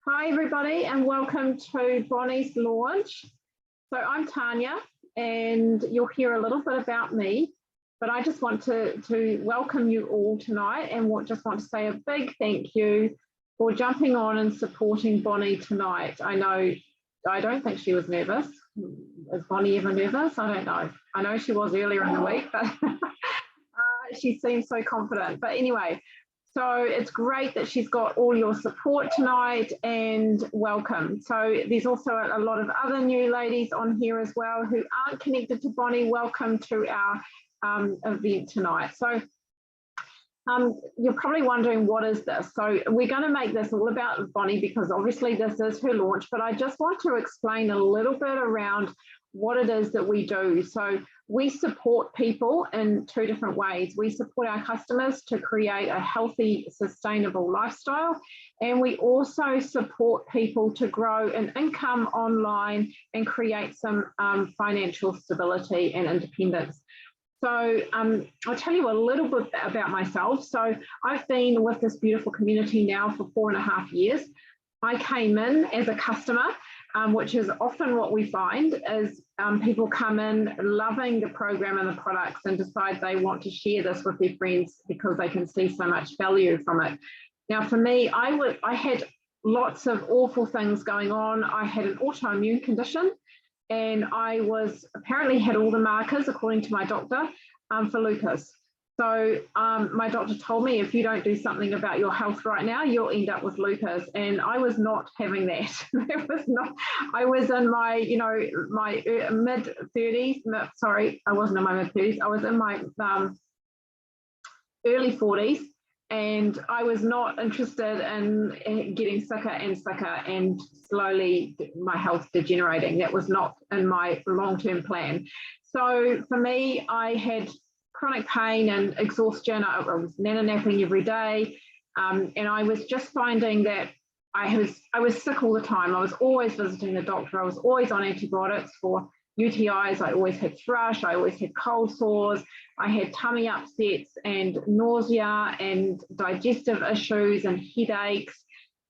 Hi everybody and welcome to Bonnie's launch. So I'm Tanya and you'll hear a little bit about me, but I just want to welcome you all tonight and just want to say a big thank you for jumping on and supporting Bonnie tonight. I don't think she was nervous. Is Bonnie ever nervous? I don't know. I know she was earlier in the week, but she seems so confident. But anyway, so it's great that she's got all your support tonight and welcome. So there's also a lot of other new ladies on here as well who aren't connected to Bonnie. Welcome to our event tonight. So you're probably wondering, what is this? So we're going to make this all about Bonnie because obviously this is her launch, but I just want to explain a little bit around what it is that we do. So we support people in two different ways. We support our customers to create a healthy, sustainable lifestyle, and we also support people to grow an income online and create some financial stability and independence. So I'll tell you a little bit about myself. So I've been with this beautiful community now for 4.5 years. I came in as a customer, which is often what we find is people come in loving the program and the products and decide they want to share this with their friends because they can see so much value from it. Now for me, I had lots of awful things going on. I had an autoimmune condition, and I apparently had all the markers, according to my doctor, for lupus. So my doctor told me, if you don't do something about your health right now, you'll end up with lupus. And I was not having that. I was in my, my mid-30s. Sorry, I wasn't in my mid-30s. I was in my early 40s. And I was not interested in getting sicker and sicker and slowly my health degenerating. That was not in my long-term plan. So for me, I had chronic pain and exhaustion. I was nana-napping every day. And I was just finding that I was sick all the time. I was always visiting the doctor. I was always on antibiotics for UTIs. I always had thrush. I always had cold sores. I had tummy upsets and nausea and digestive issues and headaches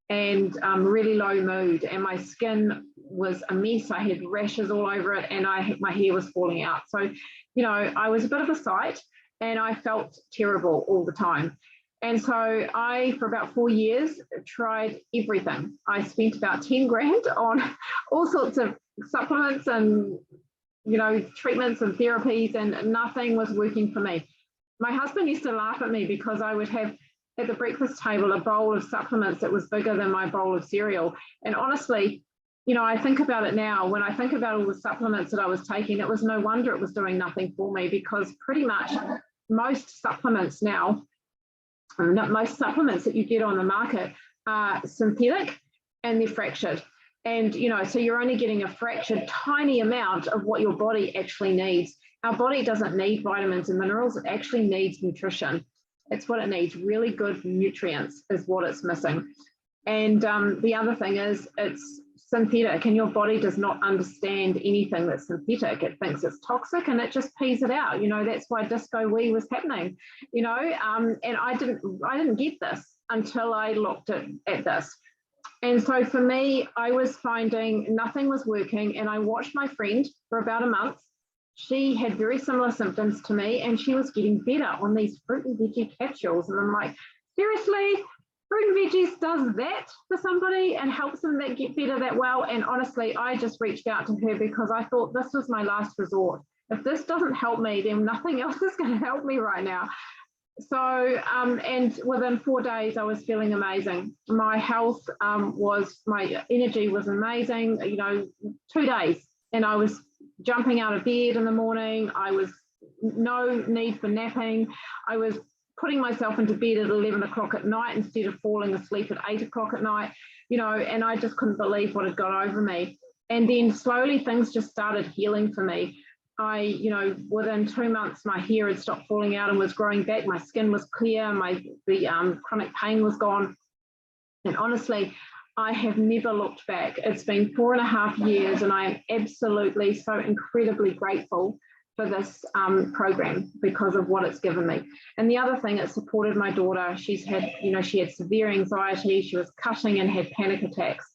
and really low mood. And my skin was a mess. I had rashes all over it and my hair was falling out. So, I was a bit of a sight and I felt terrible all the time. And so I, for about 4 years, tried everything. I spent about 10 grand on all sorts of supplements and treatments and therapies, and nothing was working for me. My husband used to laugh at me because I would have at the breakfast table a bowl of supplements that was bigger than my bowl of cereal. And honestly, I think about it now, when I think about all the supplements that I was taking, it was no wonder it was doing nothing for me, because pretty much most supplements now, most supplements that you get on the market are synthetic and they're fractured. And, so you're only getting a fractured tiny amount of what your body actually needs. Our body doesn't need vitamins and minerals. It actually needs nutrition. It's what it needs. Really good nutrients is what it's missing. And the other thing is it's synthetic, and your body does not understand anything that's synthetic. It thinks it's toxic and it just pees it out. That's why disco wee was happening, and I didn't get this until I looked at this. And so for me, I was finding nothing was working, and I watched my friend for about a month. She had very similar symptoms to me, and she was getting better on these fruit and veggie capsules. And I'm like, seriously, fruit and veggies does that for somebody and helps them get better that well? And honestly, I just reached out to her because I thought this was my last resort. If this doesn't help me, then nothing else is going to help me right now. So, and within 4 days, I was feeling amazing. My health my energy was amazing, 2 days. And I was jumping out of bed in the morning. I was no need for napping. I was putting myself into bed at 11 o'clock at night instead of falling asleep at 8 o'clock at night, and I just couldn't believe what had gone over me. And then slowly things just started healing for me. Within 2 months, my hair had stopped falling out and was growing back. My skin was clear. The chronic pain was gone. And honestly, I have never looked back. It's been 4.5 years, and I am absolutely so incredibly grateful for this program because of what it's given me. And the other thing, it supported my daughter. She's had, she had severe anxiety. She was cutting and had panic attacks.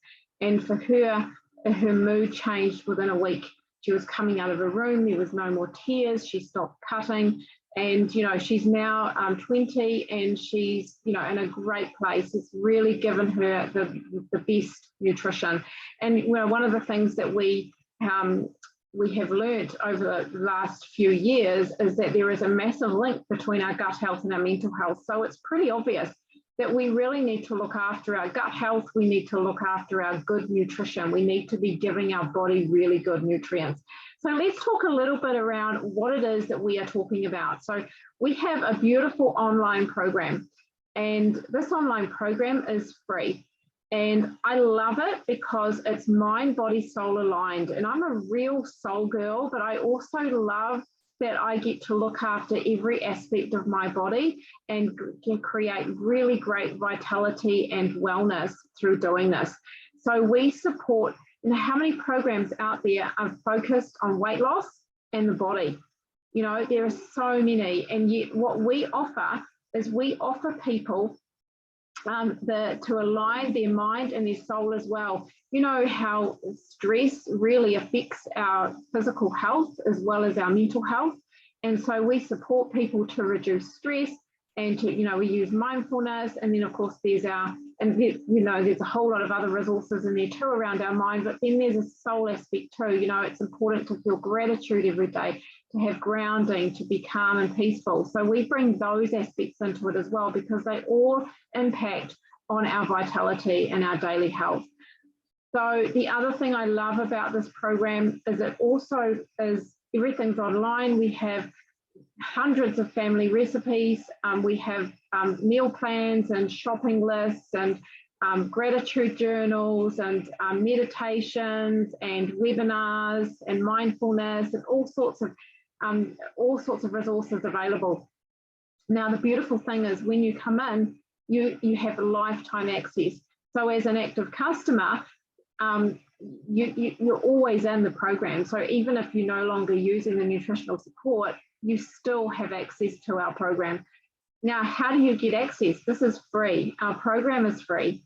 And for her mood changed within a week. She was coming out of her room. There was no more tears. She stopped cutting. And, she's now 20 and she's, in a great place. It's really given her the best nutrition. And, one of the things that we have learned over the last few years is that there is a massive link between our gut health and our mental health. So it's pretty obvious that we really need to look after our gut health. We need to look after our good nutrition. We need to be giving our body really good nutrients. So let's talk a little bit around what it is that we are talking about. So we have a beautiful online program, and this online program is free. And I love it because it's mind, body, soul aligned. And I'm a real soul girl, but I also love that I get to look after every aspect of my body and can create really great vitality and wellness through doing this. So we support, how many programs out there are focused on weight loss and the body? There are so many. And yet what we offer is we offer people to align their mind and their soul as well. You know how stress really affects our physical health as well as our mental health. And so we support people to reduce stress and to, we use mindfulness. And then of course there's there's a whole lot of other resources in there too around our mind, but then there's a soul aspect too. It's important to feel gratitude every day, to have grounding, to be calm and peaceful. So we bring those aspects into it as well because they all impact on our vitality and our daily health. So the other thing I love about this program is it also is everything's online. We have hundreds of family recipes. We have meal plans and shopping lists and gratitude journals and meditations and webinars and mindfulness and all sorts of resources available. Now, the beautiful thing is when you come in, you have lifetime access. So as an active customer, you're always in the program. So even if you're no longer using the nutritional support, you still have access to our program. Now, how do you get access? This is free. Our program is free.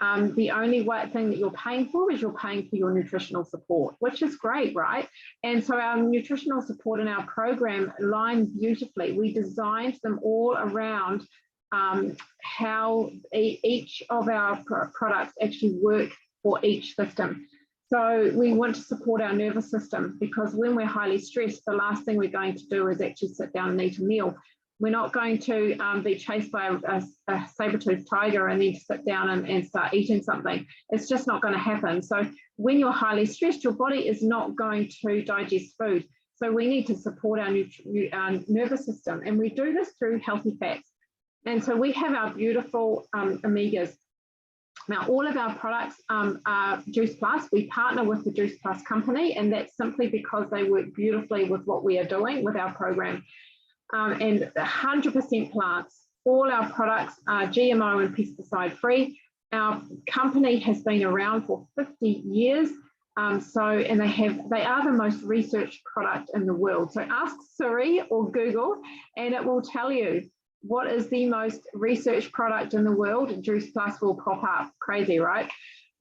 The only thing that you're paying for is you're paying for your nutritional support, which is great, right? And so our nutritional support in our program align beautifully. We designed them all around how each of our products actually work for each system. So we want to support our nervous system because when we're highly stressed, the last thing we're going to do is actually sit down and eat a meal. We're not going to be chased by a saber-toothed tiger and then sit down and start eating something. It's just not going to happen. So when you're highly stressed, your body is not going to digest food. So we need to support our nervous system. And we do this through healthy fats. And so we have our beautiful omegas. Now, all of our products are Juice Plus. We partner with the Juice Plus company, and that's simply because they work beautifully with what we are doing with our program. And 100% plants. All our products are GMO and pesticide free. Our company has been around for 50 years. And they are the most researched product in the world. So ask Siri or Google, and it will tell you what is the most researched product in the world. Juice Plus will pop up. Crazy, right?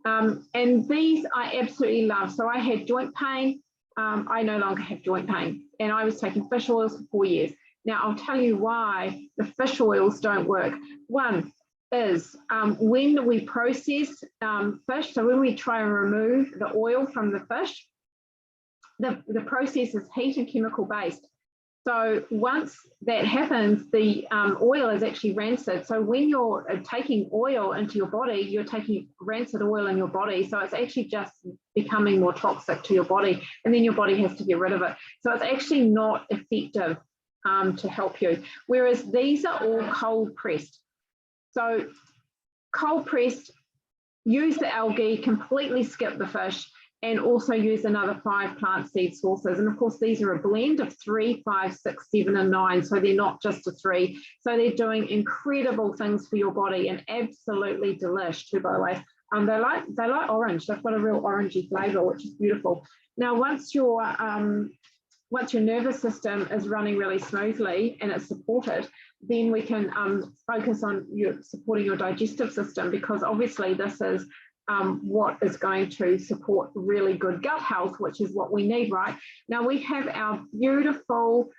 And these I absolutely love. So I had joint pain. I no longer have joint pain, and I was taking fish oils for 4 years. Now, I'll tell you why the fish oils don't work. One is when we process fish, so when we try and remove the oil from the fish, the process is heat and chemical based. So once that happens, the oil is actually rancid. So when you're taking oil into your body, you're taking rancid oil in your body. So it's actually just becoming more toxic to your body, and then your body has to get rid of it. So it's actually not effective to help you. Whereas these are all cold pressed. So cold pressed, use the algae, completely skip the fish, and also use another 5 plant seed sources. And of course, these are a blend of 3, 5, 6, 7, and 9. So they're not just a 3. So they're doing incredible things for your body and absolutely delish too, by the way. They like orange. They've got a real orangey flavor, which is beautiful. Now, once your once your nervous system is running really smoothly and it's supported, then we can focus on supporting your digestive system, because obviously this is what is going to support really good gut health, which is what we need, right? Now we have our beautiful,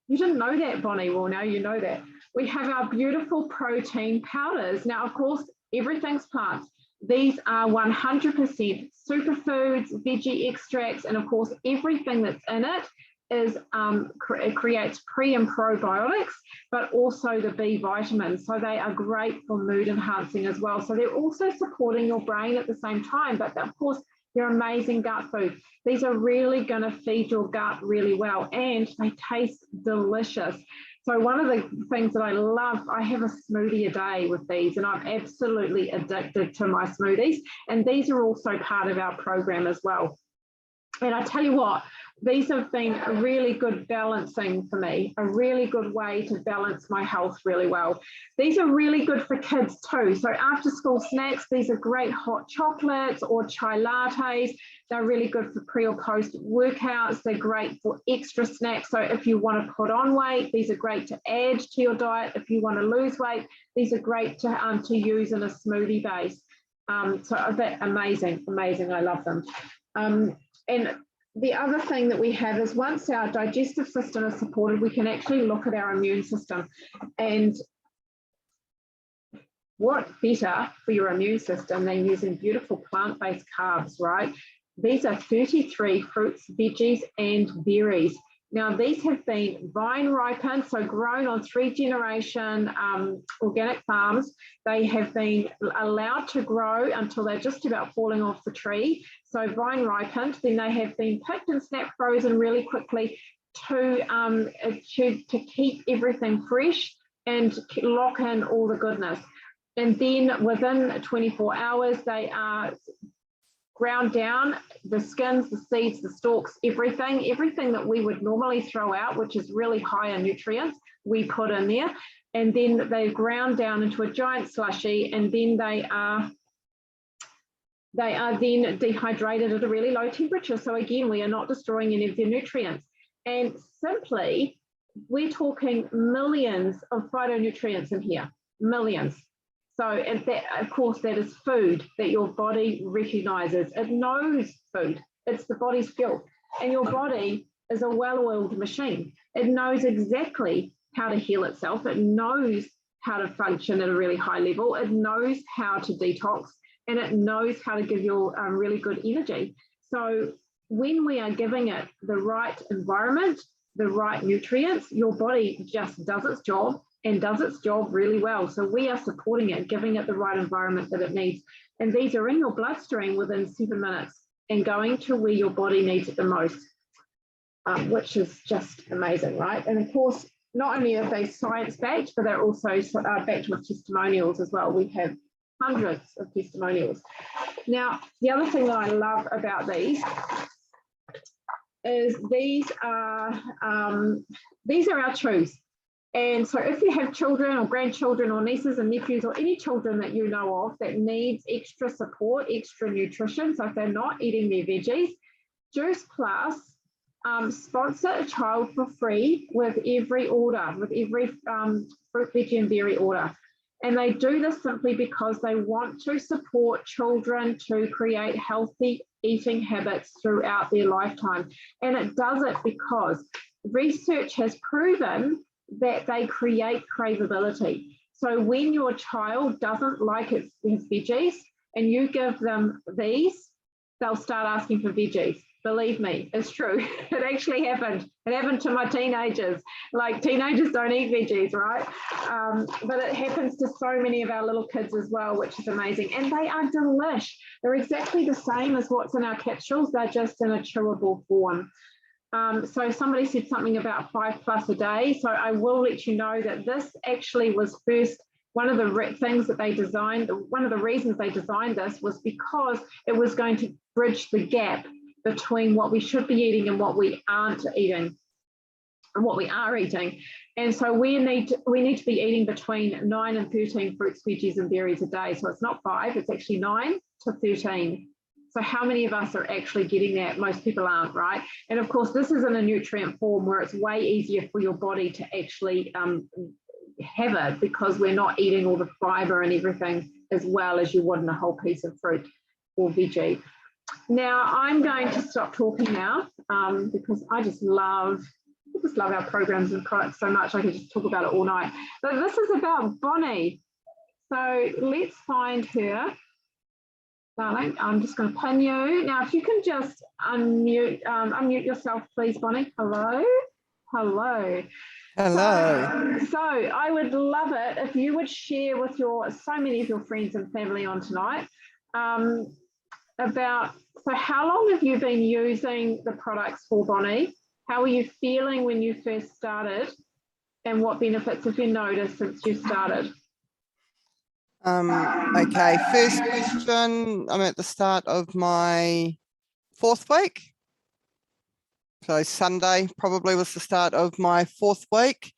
you didn't know that, Bonnie, well now you know that. We have our beautiful protein powders. Now, of course, everything's plants. These are 100% superfoods, veggie extracts, and of course, everything that's in it is it creates pre and probiotics, but also the B vitamins. So they are great for mood enhancing as well. So they're also supporting your brain at the same time, but of course, they're amazing gut food. These are really going to feed your gut really well, and they taste delicious. So one of the things that I love, I have a smoothie a day with these, and I'm absolutely addicted to my smoothies. And these are also part of our program as well. And I tell you what, these have been a really good balancing for me, a really good way to balance my health really well. These are really good for kids too. So after school snacks, these are great hot chocolates or chai lattes. They're really good for pre or post workouts. They're great for extra snacks. So if you want to put on weight, these are great to add to your diet. If you want to lose weight, these are great to use in a smoothie base. So they're amazing, amazing. I love them. And the other thing that we have is once our digestive system is supported, we can actually look at our immune system. And what better for your immune system than using beautiful plant-based carbs, right? These are 33 fruits, veggies, and berries. Now, these have been vine ripened, so grown on 3-generation organic farms. They have been allowed to grow until they're just about falling off the tree. So vine ripened, then they have been picked and snap frozen really quickly to keep everything fresh and lock in all the goodness. And then within 24 hours, they are ground down, the skins, the seeds, the stalks, everything that we would normally throw out, which is really high in nutrients, we put in there. And then they ground down into a giant slushy, and then they are then dehydrated at a really low temperature. So again, we are not destroying any of their nutrients. And simply, we're talking millions of phytonutrients in here, millions. So, and that, of course, that is food that your body recognizes. It knows food. It's the body's fuel. And your body is a well-oiled machine. It knows exactly how to heal itself. It knows how to function at a really high level. It knows how to detox, and it knows how to give you really good energy. So when we are giving it the right environment, the right nutrients, your body just does its job, and does its job really well. So we are supporting it, giving it the right environment that it needs. And these are in your bloodstream within 7 minutes and going to where your body needs it the most, which is just amazing, right? And of course, not only are they science-backed, but they're also backed with testimonials as well. We have hundreds of testimonials. Now, the other thing that I love about these is these are our chews. And so if you have children or grandchildren or nieces and nephews or any children that you know of that needs extra support, extra nutrition, so if they're not eating their veggies, Juice Plus sponsor a child for free with every order, with every fruit, veggie and berry order. And they do this simply because they want to support children to create healthy eating habits throughout their lifetime. And it does it because research has proven that they create craveability. So when your child doesn't like his veggies and you give them these, they'll start asking for veggies. Believe me, it's true. It actually happened. It happened to my teenagers. Like, teenagers don't eat veggies, right? But it happens to so many of our little kids as well, which is amazing. And they are delish. They're exactly the same as what's in our capsules. They're just in a chewable form. So somebody said something about 5+ a day. So I will let you know that this actually was first, one of the things that they designed, one of the reasons they designed this was because it was going to bridge the gap between what we should be eating and what we aren't eating and what we are eating. And so we need to be eating between 9 and 13 fruits, veggies and berries a day. So it's not 5, it's actually 9 to 13. So how many of us are actually getting that? Most people aren't, right? And of course, this is in a nutrient form where it's way easier for your body to actually have it, because we're not eating all the fiber and everything as well as you would in a whole piece of fruit or veggie. Now, I'm going to stop talking now because I just love our programs and products so much. I could just talk about it all night. But this is about Bonnie. So let's find her. Darling, I'm just going to pin you. Now, if you can just unmute yourself, please, Bonnie. Hello. Hello. Hello. So I would love it if you would share with so many of your friends and family on tonight about, so how long have you been using the products for, Bonnie? How were you feeling when you first started? And what benefits have you noticed since you started? Okay, first question. I'm at the start of my 4th week. So Sunday probably was the start of my 4th week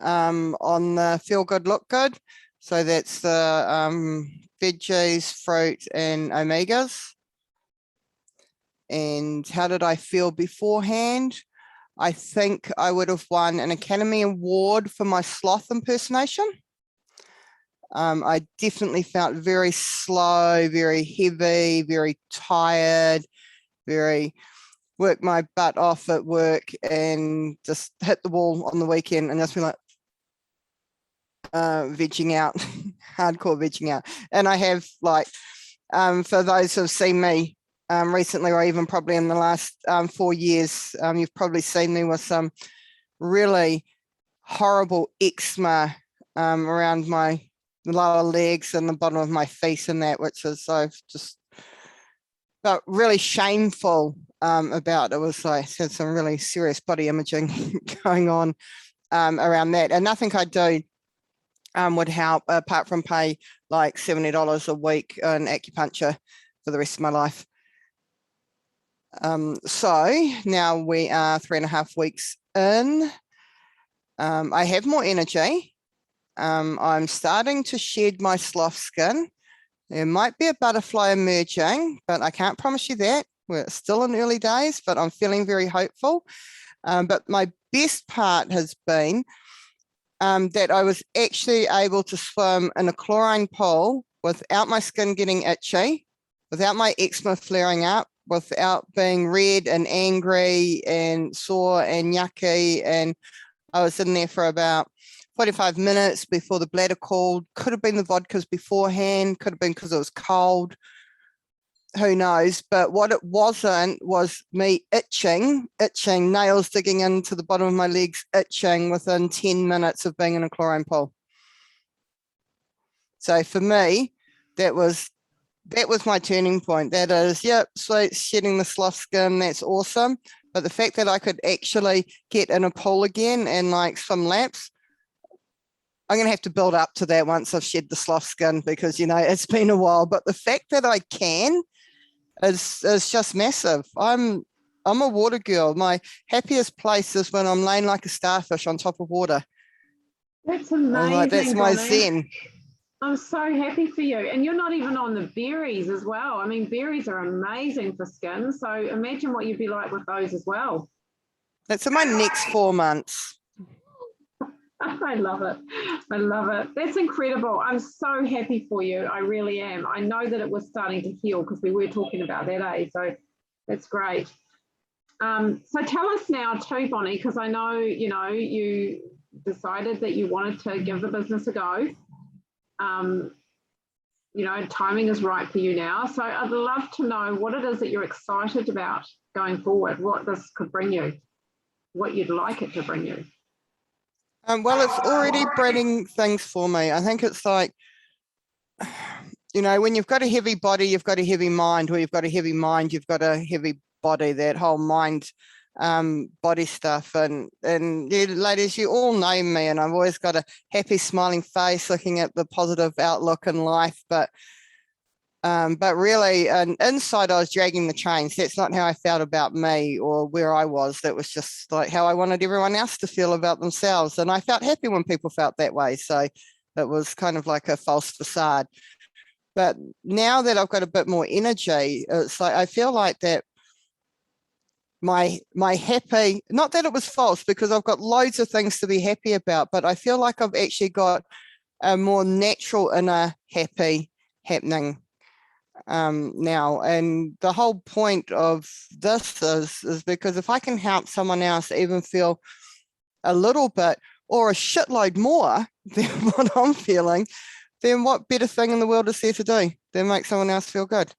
on the Feel Good, Look Good. So that's the veggies, fruit and omegas. And how did I feel beforehand? I think I would have won an Academy Award for my sloth impersonation. I definitely felt very slow, very heavy, very tired, worked my butt off at work and just hit the wall on the weekend and just be like vegging out, hardcore vegging out. And I have, like, for those who have seen me recently, or even probably in the last 4 years, you've probably seen me with some really horrible eczema around my lower legs and the bottom of my feet and that, which is, I've just felt really shameful about. It was like, had some really serious body imaging going on around that, and nothing I do would help apart from pay like $70 a week in acupuncture for the rest of my life. So now we are 3.5 weeks in. I have more energy. I'm starting to shed my slough skin. There might be a butterfly emerging, but I can't promise you that. We're still in early days, but I'm feeling very hopeful. But my best part has been that I was actually able to swim in a chlorine pool without my skin getting itchy, without my eczema flaring up, without being red and angry and sore and yucky. And I was in there for about 45 minutes before the bladder called. Could have been the vodkas beforehand, could have been because it was cold, who knows. But what it wasn't was me itching, nails digging into the bottom of my legs, itching within 10 minutes of being in a chlorine pool. So for me, that was my turning point. That is, yep, so shedding the slough skin, that's awesome. But the fact that I could actually get in a pool again and like swim laps, I'm going to have to build up to that once I've shed the slough skin, because, you know, it's been a while. But the fact that I can is just massive. I'm a water girl. My happiest place is when I'm laying like a starfish on top of water. That's amazing. That's my zen. I'm so happy for you. And you're not even on the berries as well. I mean, berries are amazing for skin. So imagine what you'd be like with those as well. That's in my next 4 months. I love it. I love it. That's incredible. I'm so happy for you. I really am. I know that it was starting to heal because we were talking about that, eh? So that's great. So tell us now too, Bonnie, because I know, you know, you decided that you wanted to give the business a go. You know, timing is right for you now. So I'd love to know what it is that you're excited about going forward, what this could bring you, what you'd like it to bring you. Well, it's already bringing things for me. I think it's like, you know, when you've got a heavy body, you've got a heavy mind, or you've got a heavy mind, you've got a heavy body, that whole mind body stuff. And you ladies, you all know me, and I've always got a happy smiling face looking at the positive outlook in life, but really inside I was dragging the chains. That's not how I felt about me or where I was. That was just like how I wanted everyone else to feel about themselves, and I felt happy when people felt that way. So it was kind of like a false facade. But now that I've got a bit more energy, it's like I feel like that my happy, not that it was false, because I've got loads of things to be happy about, but I feel like I've actually got a more natural inner happy happening now. And the whole point of this is because if I can help someone else even feel a little bit or a shitload more than what I'm feeling, then what better thing in the world is there to do than make someone else feel good?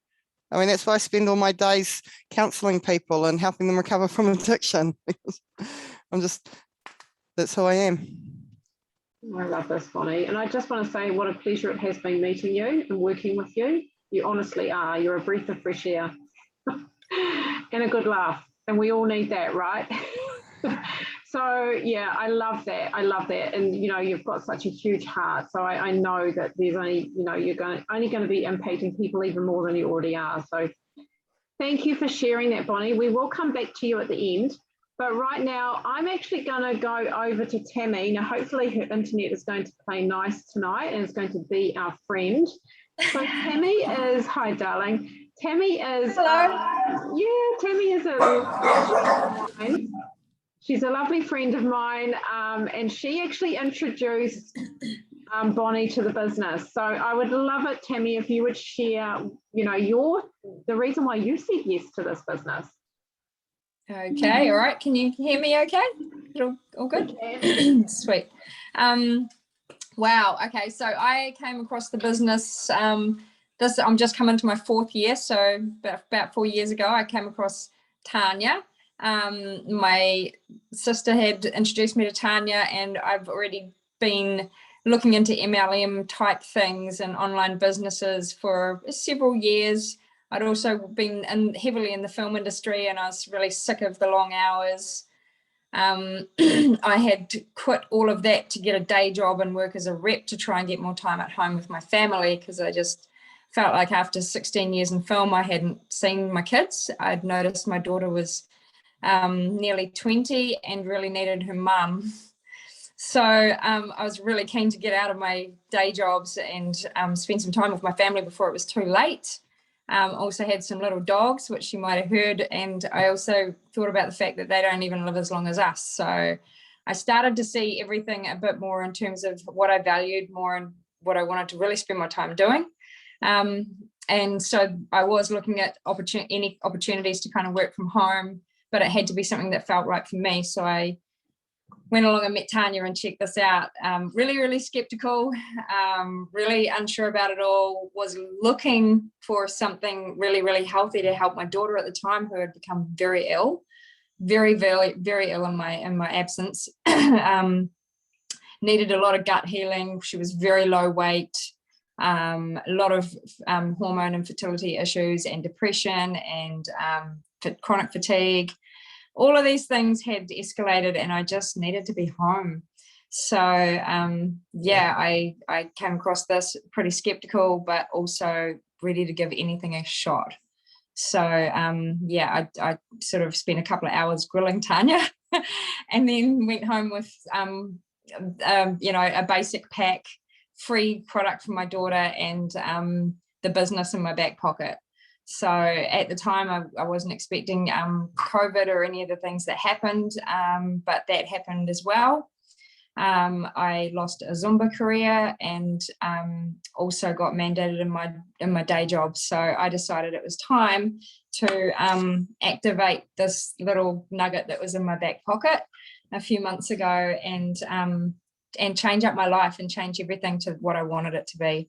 I mean, that's why I spend all my days counseling people and helping them recover from addiction. That's who I am. I love this, Bonnie. And I just want to say what a pleasure it has been meeting you and working with you. You honestly are. You're a breath of fresh air and a good laugh. And we all need that, right? So yeah, I love that. I love that. And you know, you've got such a huge heart. So I know that there's only, you know, you're only going to be impacting people even more than you already are. So thank you for sharing that, Bonnie. We will come back to you at the end. But right now, I'm actually going to go over to Tammy. Now, hopefully her internet is going to play nice tonight and it's going to be our friend. So Tammy is, hi darling. Tammy is, hello. Tammy is a, she's a lovely friend of mine, and she actually introduced Bonnie to the business. So I would love it, Tammy, if you would share, you know, the reason why you said yes to this business. Okay, all right. Can you hear me okay? All good? Sweet. Wow, okay, so I came across the business, I'm just coming to my 4th year, so about 4 years ago, I came across Tanya. My sister had introduced me to Tanya, and I've already been looking into MLM type things and online businesses for several years. I'd also been heavily in the film industry, and I was really sick of the long hours. I had quit all of that to get a day job and work as a rep to try and get more time at home with my family, because I just felt like after 16 years in film, I hadn't seen my kids. I'd noticed my daughter was nearly 20 and really needed her mum. So I was really keen to get out of my day jobs and spend some time with my family before it was too late. Also had some little dogs, which you might have heard, and I also thought about the fact that they don't even live as long as us. So I started to see everything a bit more in terms of what I valued more and what I wanted to really spend my time doing. And so I was looking at any opportunities to kind of work from home, but it had to be something that felt right for me. So I went along and met Tanya and checked this out. Really skeptical, really unsure about it all, was looking for something really healthy to help my daughter at the time, who had become very ill, very ill in my absence. Needed a lot of gut healing. She was very low weight, a lot of hormone and fertility issues and depression and chronic fatigue. All of these things had escalated, and I just needed to be home. So yeah, I came across this pretty skeptical, but also ready to give anything a shot. So yeah, I sort of spent a couple of hours grilling Tanya and then went home with you know, a basic pack, free product for my daughter, and the business in my back pocket. So at the time, I wasn't expecting COVID or any of the things that happened, but that happened as well. I lost a Zumba career and also got mandated in my day job. So I decided it was time to activate this little nugget that was in my back pocket a few months ago and change up my life and change everything to what I wanted it to be.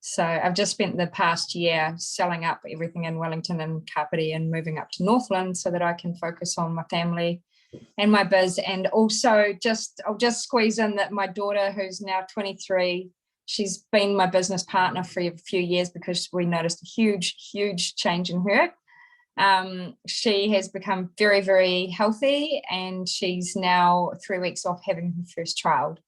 So I've just spent the past year selling up everything in Wellington and Kapiti and moving up to Northland so that I can focus on my family and my biz. And also I'll just squeeze in that my daughter, who's now 23, she's been my business partner for a few years because we noticed a huge change in her. She has become very healthy, and she's now 3 weeks off having her first child.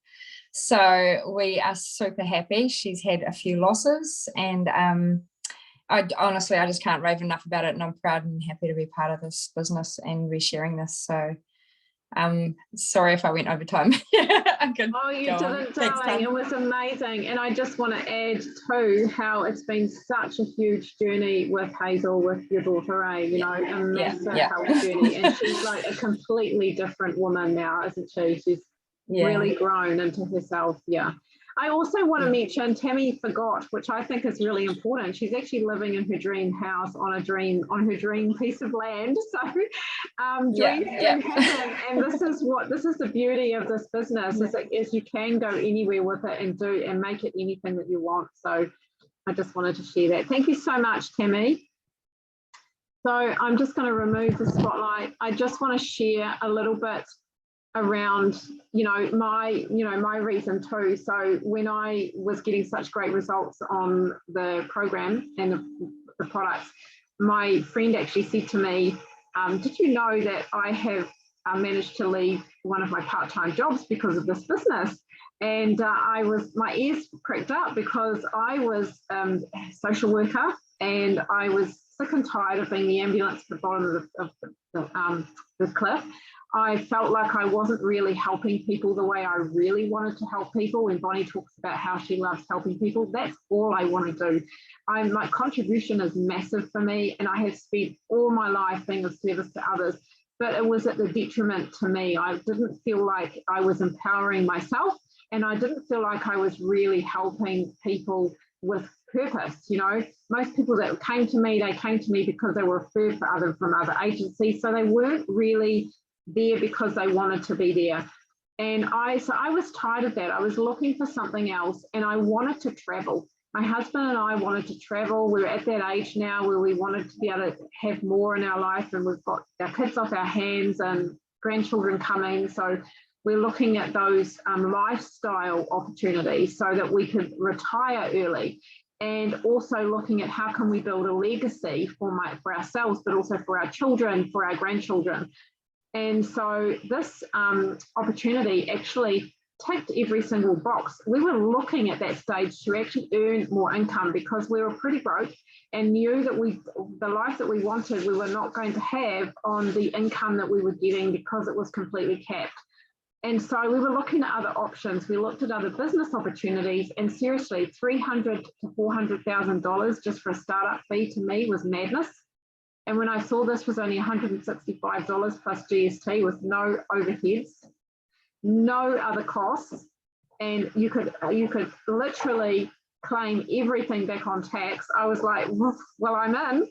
So we are super happy. She's had a few losses, and I honestly just can't rave enough about it, and I'm proud and happy to be part of this business and be sharing this. So Sorry if I went over time. I could Oh, you go on. didn't, Thanks, darling. Tom. It was amazing. And I just want to add too how it's been such a huge journey with Hazel, with your daughter, Ray, you know, a massive health journey. And she's like a completely different woman now, isn't she? She's really grown into herself. Yeah. I also want to mention, Tammy forgot, which I think is really important. She's actually living in her dream house on her dream piece of land. So dreams do happen. And this is the beauty of this business is you can go anywhere with it and make it anything that you want. So I just wanted to share that. Thank you so much, Tammy. So I'm just going to remove the spotlight. I just want to share a little bit around my reason too. So when I was getting such great results on the program and the products, my friend actually said to me, did you know that I have managed to leave one of my part-time jobs because of this business? And my ears pricked up, because I was a social worker and I was sick and tired of being the ambulance at the bottom of the cliff. I felt like I wasn't really helping people the way I really wanted to help people. When Bonnie talks about how she loves helping people, that's all I want to do. My contribution is massive for me, and I have spent all my life being of service to others, but it was at the detriment to me. I didn't feel like I was empowering myself, and I didn't feel like I was really helping people with purpose. You know, most people that came to me, they came to me because they were referred from other agencies, so they weren't really there because they wanted to be there. And I was tired of that. I was looking for something else, and I wanted to travel. My husband and I wanted to travel. We're at that age now where we wanted to be able to have more in our life, and we've got our kids off our hands and grandchildren coming. So we're looking at those lifestyle opportunities so that we could retire early, and also looking at how can we build a legacy for ourselves, but also for our children, for our grandchildren. And so this opportunity actually ticked every single box. We were looking at that stage to actually earn more income, because we were pretty broke and knew that the life that we wanted, we were not going to have on the income that we were getting, because it was completely capped. And so we were looking at other options. We looked at other business opportunities, and seriously, $300,000 to $400,000 just for a startup fee to me was madness. And when I saw this was only $165 plus GST with no overheads, no other costs, and you could literally claim everything back on tax, I was like, well, I'm in,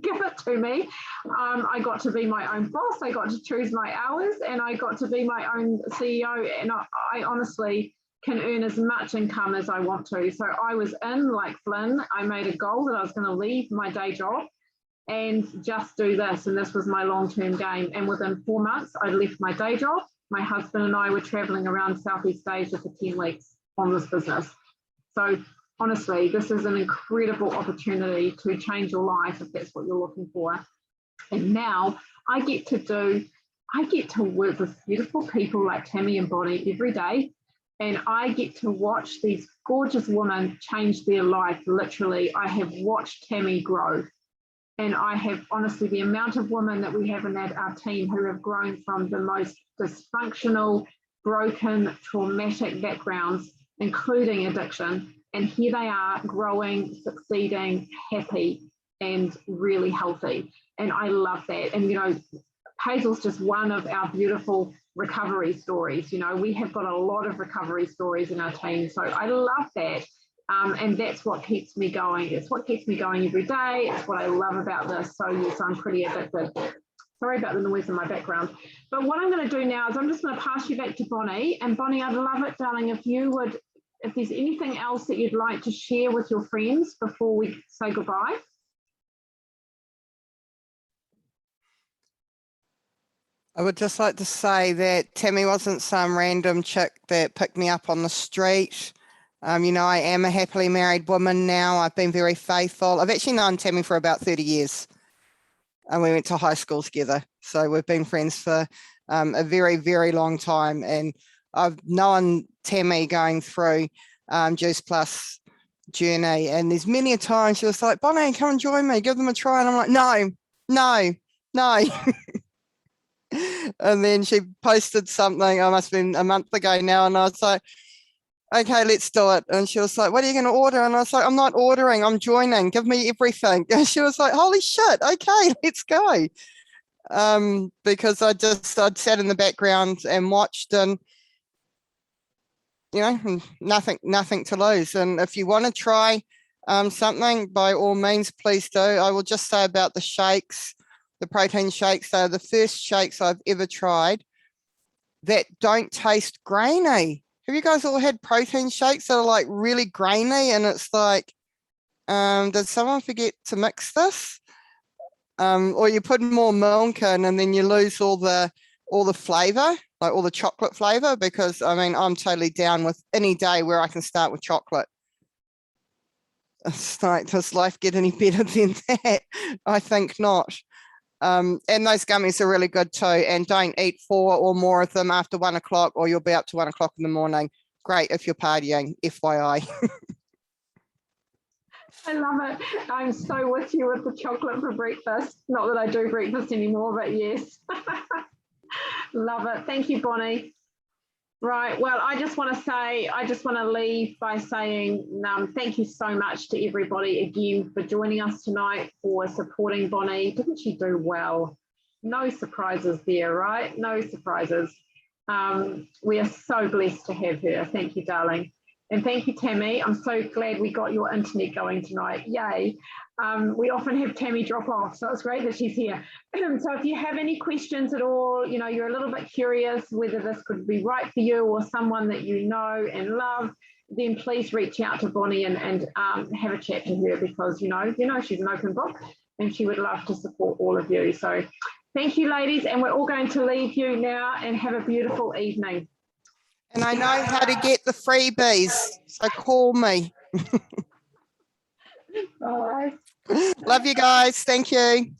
give it to me. I got to be my own boss, I got to choose my hours, and I got to be my own CEO, and I honestly can earn as much income as I want to. So I was in like Flynn. I made a goal that I was going to leave my day job and just do this. And this was my long-term game. And within 4 months, I left my day job. My husband and I were traveling around Southeast Asia for 10 weeks on this business. So honestly, this is an incredible opportunity to change your life if that's what you're looking for. And now I get to work with beautiful people like Tammy and Bonnie every day. And I get to watch these gorgeous women change their life. Literally, I have watched Tammy grow. And I have, honestly, the amount of women that we have in our team who have grown from the most dysfunctional, broken, traumatic backgrounds, including addiction. And here they are growing, succeeding, happy, and really healthy. And I love that. And, you know, Hazel's just one of our beautiful recovery stories. You know, we have got a lot of recovery stories in our team. So I love that. And that's what keeps me going. It's what keeps me going every day. It's what I love about this. So yes, I'm pretty addicted. Sorry about the noise in my background. But what I'm going to do now is I'm just going to pass you back to Bonnie. And Bonnie, I'd love it, darling, if there's anything else that you'd like to share with your friends before we say goodbye. I would just like to say that Tammy wasn't some random chick that picked me up on the street. You know, I am a happily married woman now. I've been very faithful. I've actually known Tammy for about 30 years. And we went to high school together. So we've been friends for a very, very long time. And I've known Tammy going through Juice Plus journey. And there's many a time she was like, Bonnie, come and join me, give them a try. And I'm like, no. And then she posted something, I must have been a month ago now, and I was like, okay, let's do it. And she was like, what are you going to order? And I was like, I'm not ordering, I'm joining. Give me everything. And she was like, holy shit, okay, let's go. Because I'd sat in the background and watched, and you know, nothing to lose. And if you want to try something, by all means, please do. I will just say about the shakes, the protein shakes, they're the first shakes I've ever tried that don't taste grainy. Have you guys all had protein shakes that are like really grainy, and it's like, did someone forget to mix this? Or you put more milk in and then you lose all the flavor, like all the chocolate flavor, because I mean, I'm totally down with any day where I can start with chocolate. It's like, does life get any better than that? I think not. And those gummies are really good too. And don't eat 4 or more of them after 1 o'clock, or you'll be up to 1 o'clock in the morning. Great if you're partying, FYI. I love it. I'm so with you with the chocolate for breakfast. Not that I do breakfast anymore, but yes. Love it. Thank you, Bonnie. Right. Well, I just want to leave by saying thank you so much to everybody again for joining us tonight, for supporting Bonnie. Didn't she do well? No surprises there, right? No surprises. We are so blessed to have her. Thank you, darling. And thank you, Tammy. I'm so glad we got your internet going tonight. Yay. We often have Tammy drop off, so it's great that she's here. So if you have any questions at all, you know, you're a little bit curious whether this could be right for you or someone that you know and love, then please reach out to Bonnie and have a chat to her, because, you know, she's an open book and she would love to support all of you. So thank you, ladies. And we're all going to leave you now, and have a beautiful evening. And I know how to get the freebies, so call me. Bye. Love you guys. Thank you.